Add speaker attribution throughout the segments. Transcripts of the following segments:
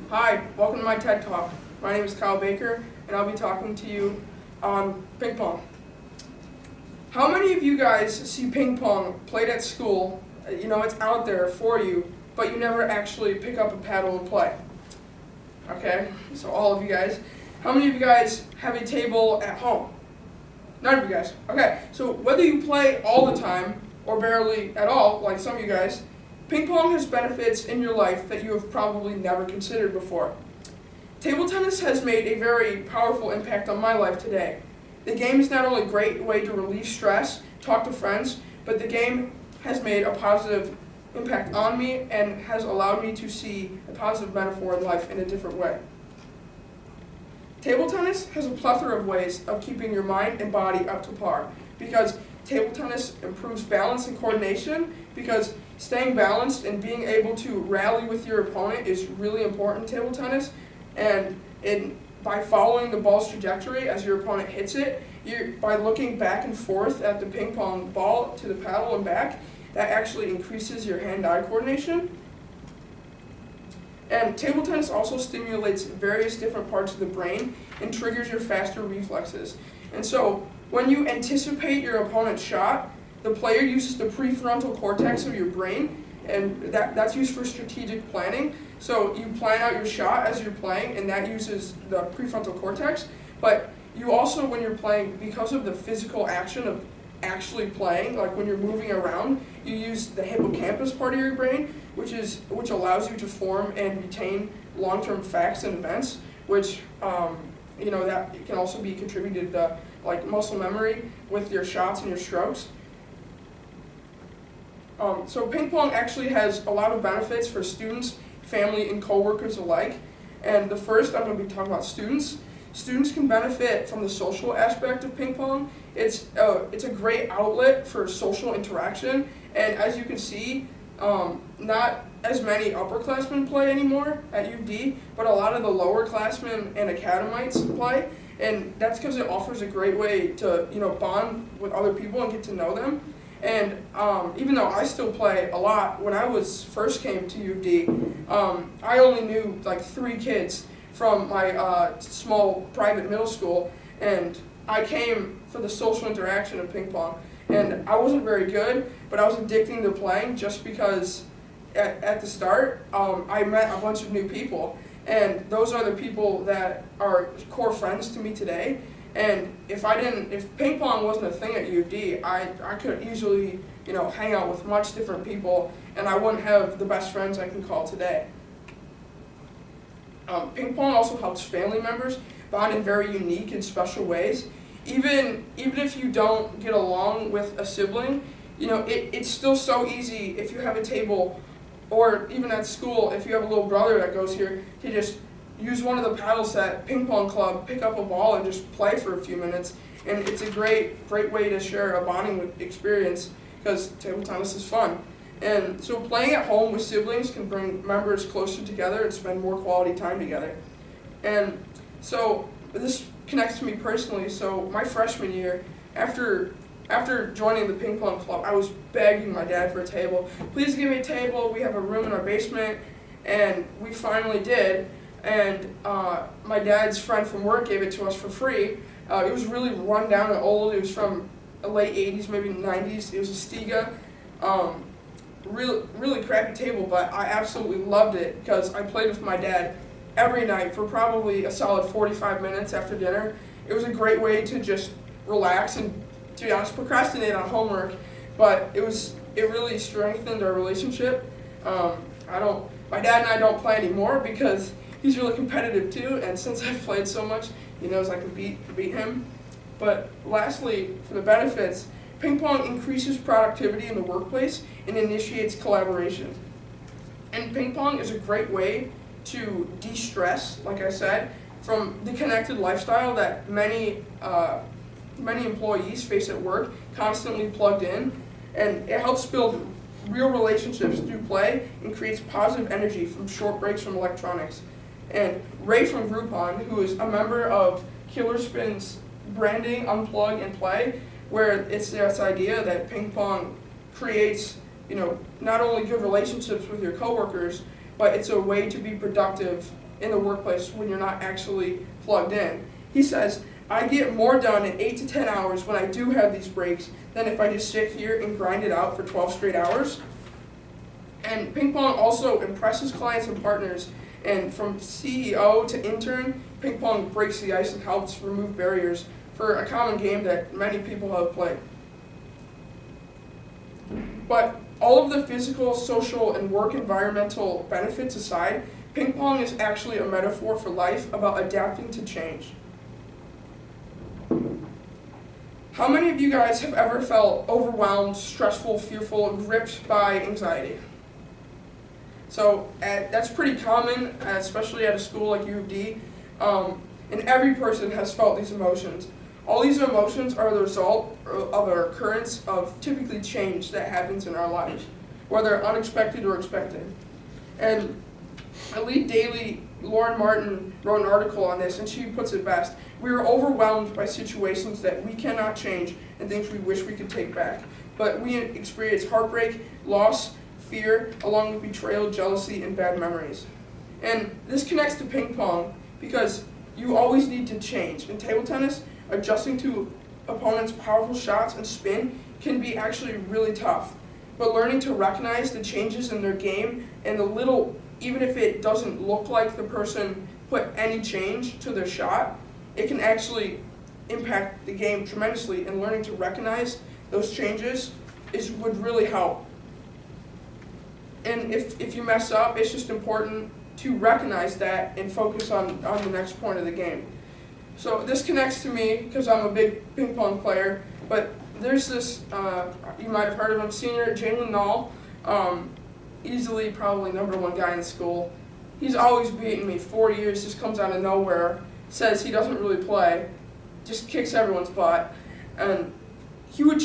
Speaker 1: Hi, welcome to my TED Talk. My name is Kyle Baker, and I'll be talking to you on ping pong. How many of you guys see ping pong played at school? It's out there for you, but you never actually pick up a paddle and play. Okay, so all of you guys. How many of you guys have a table at home? None of you guys. Okay, so whether you play all the time or barely at all, like some of you guys, ping pong has benefits in your life that you have probably never considered before. Table tennis has made a very powerful impact on my life today. The game is not only a great way to relieve stress, talk to friends, but the game has made a positive impact on me and has allowed me to see a positive metaphor in life in a different way. Table tennis has a plethora of ways of keeping your mind and body up to par because table tennis improves balance and coordination because staying balanced and being able to rally with your opponent is really important in table tennis. And by following the ball's trajectory as your opponent hits it, by looking back and forth at the ping pong ball to the paddle and back, that actually increases your hand-eye coordination. And table tennis also stimulates various different parts of the brain and triggers your faster reflexes. And so when you anticipate your opponent's shot, the player uses the prefrontal cortex of your brain, and that's used for strategic planning. So you plan out your shot as you're playing, and that uses the prefrontal cortex. But you also, when you're playing, because of the physical action of actually playing, like when you're moving around, you use the hippocampus part of your brain, which allows you to form and retain long-term facts and events, which that can also be contributed to like muscle memory with your shots and your strokes. So ping pong actually has a lot of benefits for students, family, and coworkers alike. And the first, I'm going to be talking about students. Students can benefit from the social aspect of ping pong. It's a great outlet for social interaction, and as you can see, not as many upperclassmen play anymore at UD, but a lot of the lowerclassmen and academites play, and that's because it offers a great way to bond with other people and get to know them. And even though I still play a lot, when I first came to UD, I only knew like 3 kids from my small private middle school, and I came for the social interaction of ping pong. And I wasn't very good, but I was addicted to playing just because at the start, I met a bunch of new people, and those are the people that are core friends to me today. And if ping pong wasn't a thing at UD, I could easily, hang out with much different people, and I wouldn't have the best friends I can call today. Ping pong also helps family members bond in very unique and special ways. Even if you don't get along with a sibling, it's still so easy if you have a table, or even at school, if you have a little brother that goes here, to just use one of the paddles at ping pong club, pick up a ball, and just play for a few minutes. And it's a great way to share a bonding experience because table tennis is fun. And so playing at home with siblings can bring members closer together and spend more quality time together. And so this connects to me personally. So my freshman year, after joining the ping pong club, I was begging my dad for a table. Please give me a table. We have a room in our basement. And we finally did. And my dad's friend from work gave it to us for free. It was really run down and old. It was from the late 80s, maybe 90s. It was a Stiga. Really crappy table, but I absolutely loved it because I played with my dad every night for probably a solid 45 minutes after dinner. It was a great way to just relax and, to be honest, procrastinate on homework, but it really strengthened our relationship. My dad and I don't play anymore because he's really competitive too, and since I've played so much, he knows I can beat him. But lastly, for the benefits, ping pong increases productivity in the workplace and initiates collaboration. And ping pong is a great way to de-stress, like I said, from the connected lifestyle that many employees face at work, constantly plugged in. And it helps build real relationships through play and creates positive energy from short breaks from electronics. And Ray from Groupon, who is a member of Killer Spin's branding Unplug and Play, where it's this idea that ping pong creates, not only good relationships with your coworkers, but it's a way to be productive in the workplace when you're not actually plugged in. He says, I get more done in 8 to 10 hours when I do have these breaks than if I just sit here and grind it out for 12 straight hours. And ping pong also impresses clients and partners. And from CEO to intern, ping pong breaks the ice and helps remove barriers for a common game that many people have played. But all of the physical, social, and work environmental benefits aside, ping pong is actually a metaphor for life about adapting to change. How many of you guys have ever felt overwhelmed, stressful, fearful, gripped by anxiety? So that's pretty common, especially at a school like U of D, and every person has felt these emotions. All these emotions are the result of an occurrence of typically change that happens in our lives, whether unexpected or expected. And Elite Daily, Lauren Martin wrote an article on this, and she puts it best. We are overwhelmed by situations that we cannot change and things we wish we could take back. But we experience heartbreak, loss, fear, along with betrayal, jealousy, and bad memories. And this connects to ping pong because you always need to change. In table tennis, adjusting to opponents' powerful shots and spin can be actually really tough. But learning to recognize the changes in their game and the little, even if it doesn't look like the person put any change to their shot, it can actually impact the game tremendously, and learning to recognize those changes would really help. And if you mess up, it's just important to recognize that and focus on the next point of the game. So this connects to me because I'm a big ping pong player, but there's this, you might have heard of him, senior Jalen Nall, easily probably #1 guy in the school. He's always beaten me, 4 years, just comes out of nowhere, says he doesn't really play, just kicks everyone's butt. And he would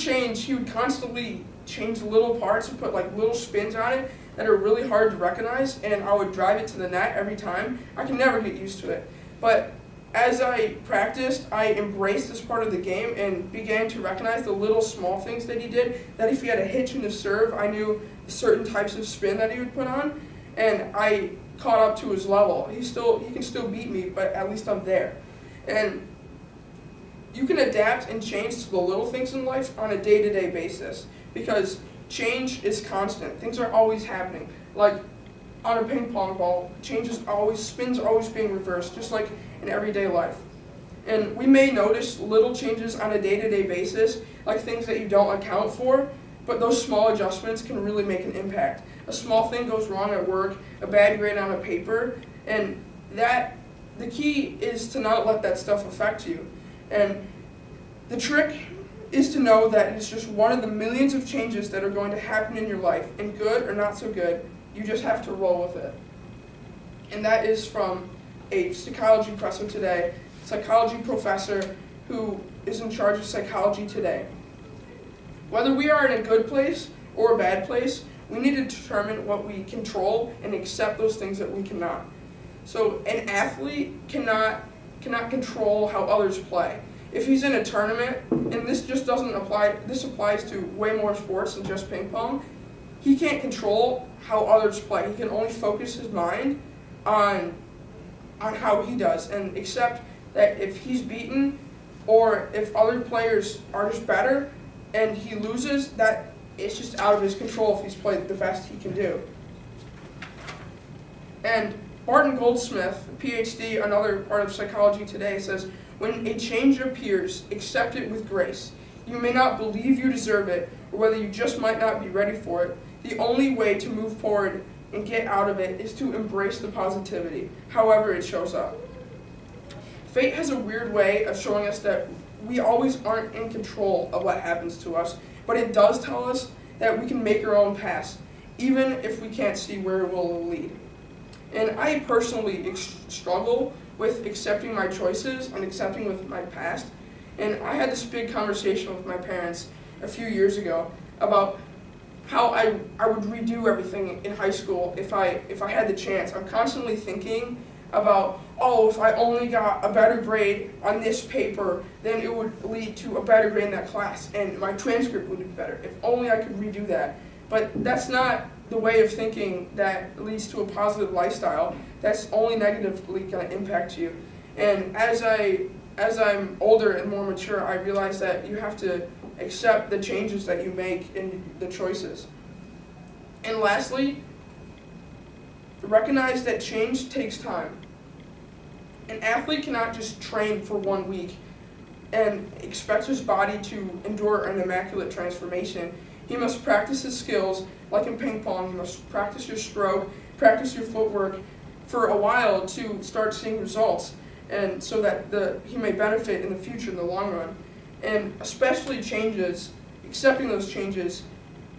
Speaker 1: constantly change little parts and put like little spins on it that are really hard to recognize, and I would drive it to the net every time. I can never get used to it. But as I practiced, I embraced this part of the game and began to recognize the little small things that he did, that if he had a hitch in the serve, I knew certain types of spin that he would put on, and I caught up to his level. He can still beat me, but at least I'm there. And you can adapt and change to the little things in life on a day-to-day basis, because change is constant. Things are always happening. Like on a ping pong ball, spins are always being reversed, just like in everyday life. And we may notice little changes on a day-to-day basis, like things that you don't account for, but those small adjustments can really make an impact. A small thing goes wrong at work, a bad grade on a paper, and the key is to not let that stuff affect you. And the trick is to know that it's just one of the millions of changes that are going to happen in your life, and good or not so good, you just have to roll with it. And that is from a psychology professor who is in charge of Psychology Today. Whether we are in a good place or a bad place, we need to determine what we control and accept those things that we cannot. So an athlete cannot control how others play. If he's in a tournament, and this applies to way more sports than just ping pong, he can't control how others play. He can only focus his mind on how he does, and accept that if he's beaten or if other players are just better and he loses, that it's just out of his control if he's played the best he can do. And Barton Goldsmith, PhD, another part of Psychology Today, says, when a change appears, accept it with grace. You may not believe you deserve it, or whether you just might not be ready for it. The only way to move forward and get out of it is to embrace the positivity, however it shows up. Fate has a weird way of showing us that we always aren't in control of what happens to us, but it does tell us that we can make our own path, even if we can't see where it will lead. And I personally struggle with accepting my choices and accepting with my past. And I had this big conversation with my parents a few years ago about how I would redo everything in high school if I had the chance. I'm constantly thinking about, if I only got a better grade on this paper, then it would lead to a better grade in that class, and my transcript would be better. If only I could redo that. But that's not the way of thinking that leads to a positive lifestyle. that's only negatively going to impact you. And as I'm older and more mature, I realize that you have to accept the changes that you make in the choices. And lastly, recognize that change takes time. An athlete cannot just train for 1 week and expect his body to endure an immaculate transformation. He must practice his skills, like in ping pong. You must practice your stroke, practice your footwork for a while to start seeing results, and so that he may benefit in the future, in the long run. And especially changes, accepting those changes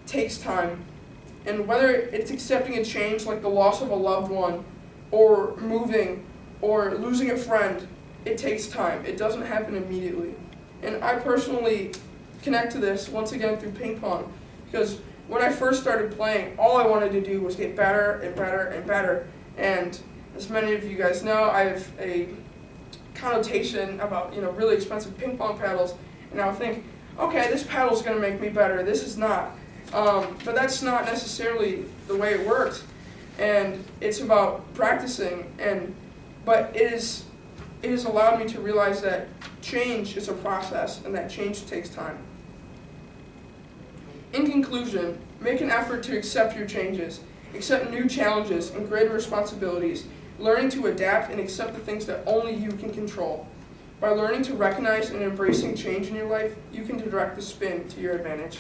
Speaker 1: takes time. And whether it's accepting a change like the loss of a loved one, or moving, or losing a friend, it takes time. It doesn't happen immediately. And I personally connect to this once again through ping pong, because when I first started playing, all I wanted to do was get better and better and better. And as many of you guys know, I have a connotation about really expensive ping pong paddles, and I would think, okay, this paddle's going to make me better. This is not. But that's not necessarily the way it works. And it's about practicing. But it has allowed me to realize that change is a process and that change takes time. In conclusion, make an effort to accept your changes, accept new challenges and greater responsibilities, learning to adapt and accept the things that only you can control. By learning to recognize and embracing change in your life, you can direct the spin to your advantage.